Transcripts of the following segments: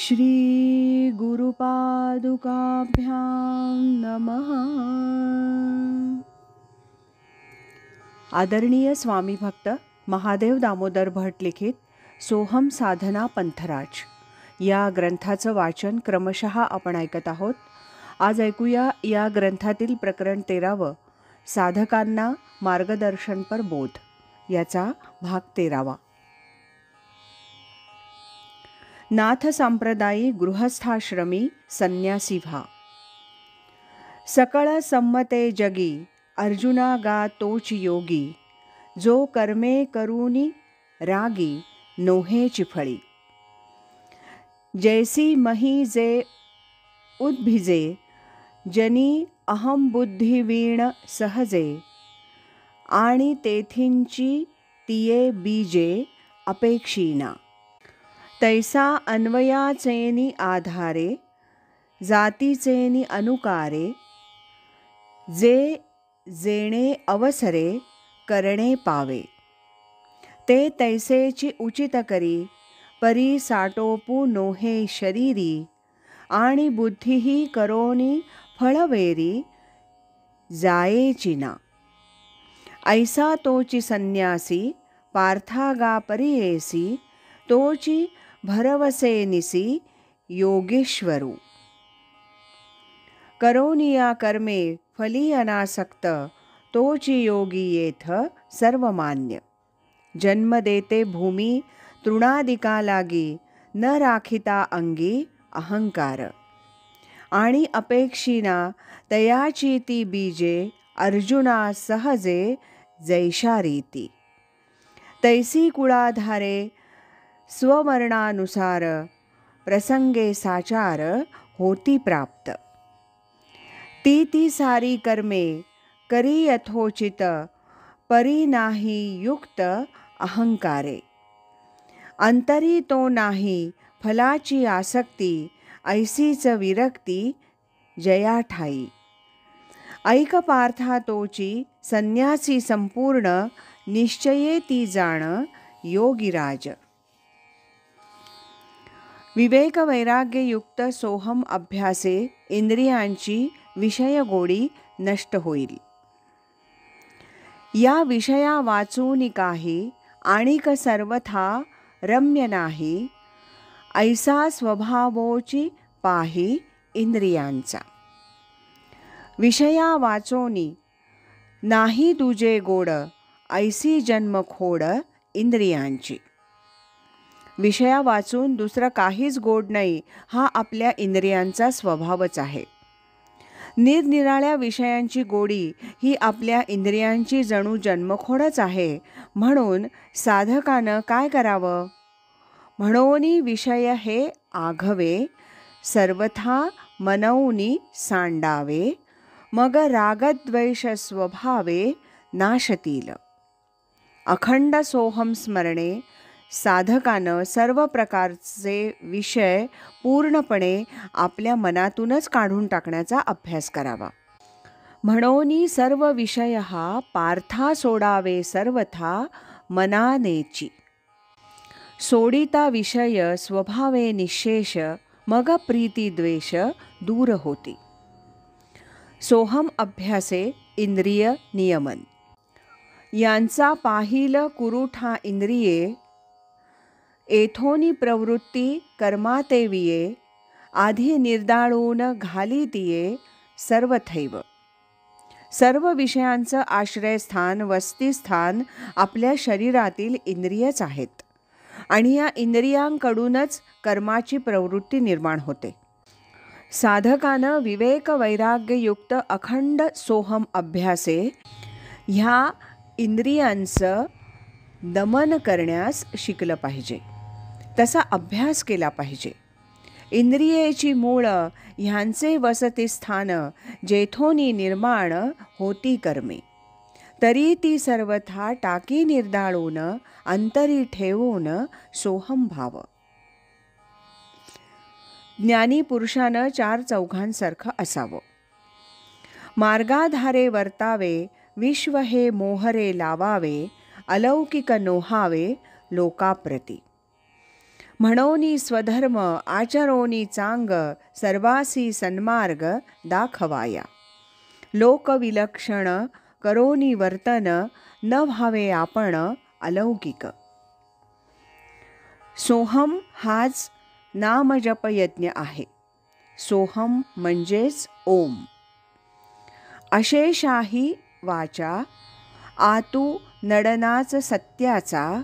श्री गुरुपादुकाभ्यां नमः. आदरणीय स्वामी भक्त महादेव दामोदर भट लिखित सोहम साधना पंथराज या ग्रंथाचं वाचन क्रमशः आपण ऐकत आहोत. आज ऐकूया या ग्रंथातील प्रकरण 13 साधकांना मार्गदर्शनपर बोध याचा भाग 13. नाथ सांप्रदायी गृहस्थाश्रमी संन्यासी व्हा. सकळ संमते जगी अर्जुना गा तोच योगी. जो कर्मे करूनी रागी नोहेची फळी. जैसी मही जे उद्भिजे जनी अहम बुद्धी वीण सहजे. आणि तेथींची तिये बीजे अपेक्षीना. तैसा अन्वयाचेनी आधारे जातीचेनी अनुकारे. जे जेणे अवसरे करणे पावे. ते तैसेची उचित करी परी साटोपू नोहे शरीरी. आणि बुद्धीही करोनी फळवेरी जायेचिना. ऐसा तोची संन्यासी पार्थागा परियेसी. तोची भरवसे निसी योगेश्वरू. करोनिया कर्मे फली अनासक्त. तोची योगी येथ सर्वमान्य. जन्म देते भूमी तृणादिका लागी. न राखिता अंगी अहंकार. आणि अपेक्षिना तयाची ती बीजे. अर्जुना सहजे जैशा रीती. तैसी कुळाधारे स्वमरणानुसार. प्रसंगे साचार होती प्राप्त. ती सारी कर्मे करी यथोचित. परी नाही युक्त अहंकारे. अंतरी तो नाही फलाची आसक्ती. ऐसीच विरक्ती जया ठाई. ऐक पार्था तोची संन्यासी संपूर्ण. निश्चये ती जाण योगीराज. विवेक वैराग्ययुक्त सोहम अभ्यासे इंद्रियांची विषयगोडी नष्ट होईल. या विषया वाचून काही आणिक सर्वथा रम्य नाही. ऐसा स्वभावोची पाही इंद्रियांचा. विषया वाचोनी नाही तुझे गोड. ऐसी जन्मखोड इंद्रियांची. विषया वाचून दुसरं काहीच गोड नाही हा आपल्या इंद्रियांचा स्वभावच आहे. निरनिराळ्या विषयांची गोडी ही आपल्या इंद्रियांची जणू जन्मखोडच आहे. म्हणून साधकानं काय करावं? म्हणोनी विषय हे आघवे. सर्वथा मनवनी सांडावे. मग रागद्वेष स्वभावे नाशतील. अखंड सोहम स्मरणे साधकानं सर्व प्रकारचे विषय पूर्णपणे आपल्या मनातूनच काढून टाकण्याचा अभ्यास करावा. म्हणोनी सर्व विषय हा पार्था सोडावे सर्वथा मनानेची. सोडिता विषय स्वभावे निशेष. मग प्रीती द्वेष दूर होती. सोहम अभ्यासे इंद्रिय नियमन. यांचा पाहिल कुरुठा इंद्रिये. एथोनी प्रवृत्ती कर्मातेविये. आधी निर्दाळून घालितिये सर्वथैव. सर्व विषयांचं आश्रयस्थान वसतिस्थान आपल्या शरीरातील इंद्रियच आहेत. आणि या इंद्रियांकडूनच कर्माची प्रवृत्ती निर्माण होते. साधकानं विवेक वैराग्ययुक्त अखंड सोहम अभ्यासे ह्या इंद्रियांचं दमन करण्यास शिकलं पाहिजे. तसा अभ्यास केला पाहिजे. इंद्रियेची मूळ ह्यांचे वसतिस्थान जेथोनी निर्माण होती कर्मे. तरी ती सर्वथा टाकी निर्दाळून अंतरी ठेवून सोहम भाव. ज्ञानी पुरुषानं 4 चौघांसारखं असावं. मार्गाधारे वर्तावे. विश्व हे मोहरे लावावे. अलौकिक नोहावे लोकाप्रती. म्हणोनी स्वधर्म आचरोनी चांग, सर्वासी सन्मार्ग दाखवाया. लोकविलक्षण करोनी वर्तन, न व्हावे आपण अलौकिक. सोहम हाच नामजप यज्ञ आहे. सोहम म्हणजेच ओम. अशेषाही वाचा, आतू नडनाच सत्याचा,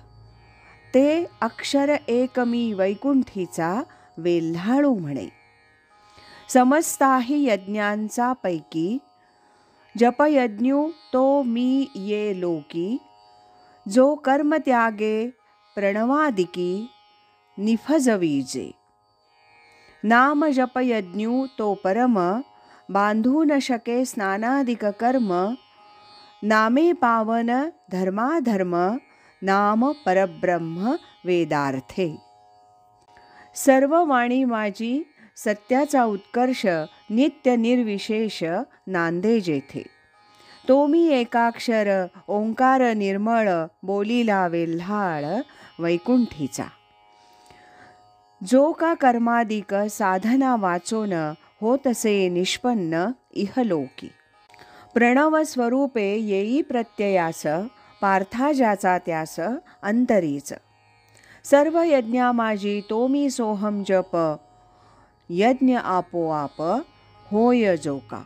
ते अक्षर एकमी वैकुंठीचा वेल्हाळू म्हणे. समस्ताही यज्ञांचा पैकी, जपयज्ञू तो मी ये लोकी. जो कर्मत्यागे प्रणवादिकी, निफजवीजे. नाम जपयज्ञू तो परम, बांधू न शके स्नानादिक कर्म. नामे पावन धर्माधर्म, नाम परब्रह्म वेदार्थे. सर्व वाणी माझी सत्याचा उत्कर्ष, नित्य निर्विशेष नांदे जेथे. तो मी एकाक्षर ओंकार निर्मळ, बोलिला वेल्हाळ वैकुंठीचा. जो का कर्मादिक साधना वाचोन, होतसे निष्पन्न इहलोकी. प्रणव स्वरूपे येई प्रत्ययास, पार्था ज्याचा त्यास अंतरीच. सर्व यज्ञा माझी तो मी सोहम जप, यज्ञ आपोआप होय जो का.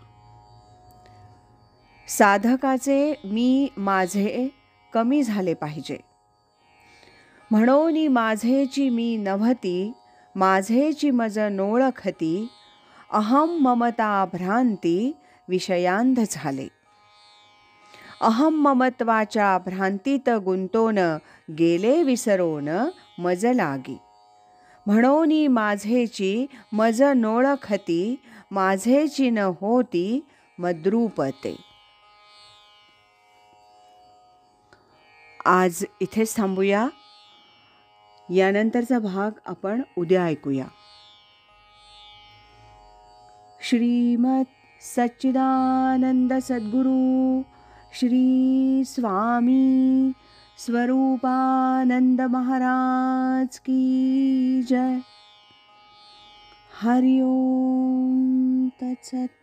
साधकाचे मी माझे कमी झाले पाहिजे. म्हणोनी माझेची मी नभती, माझेची मज नोळखती. अहम ममता भ्रांती विषयांध झाले. अहम ममत्वाच्या भ्रांतीत गुंतोन, गेले विसरोन मज लागी. म्हणोनी माझेची मज नोळखती, माझेची न होती मद्रूपते. आज इथेच थांबूया. यानंतरचा भाग आपण उद्या ऐकूया. श्रीमत् सच्चिदानंद सद्गुरु श्री स्वामी स्वरूपानंद महाराज की जय. हरि ओम तत्सत.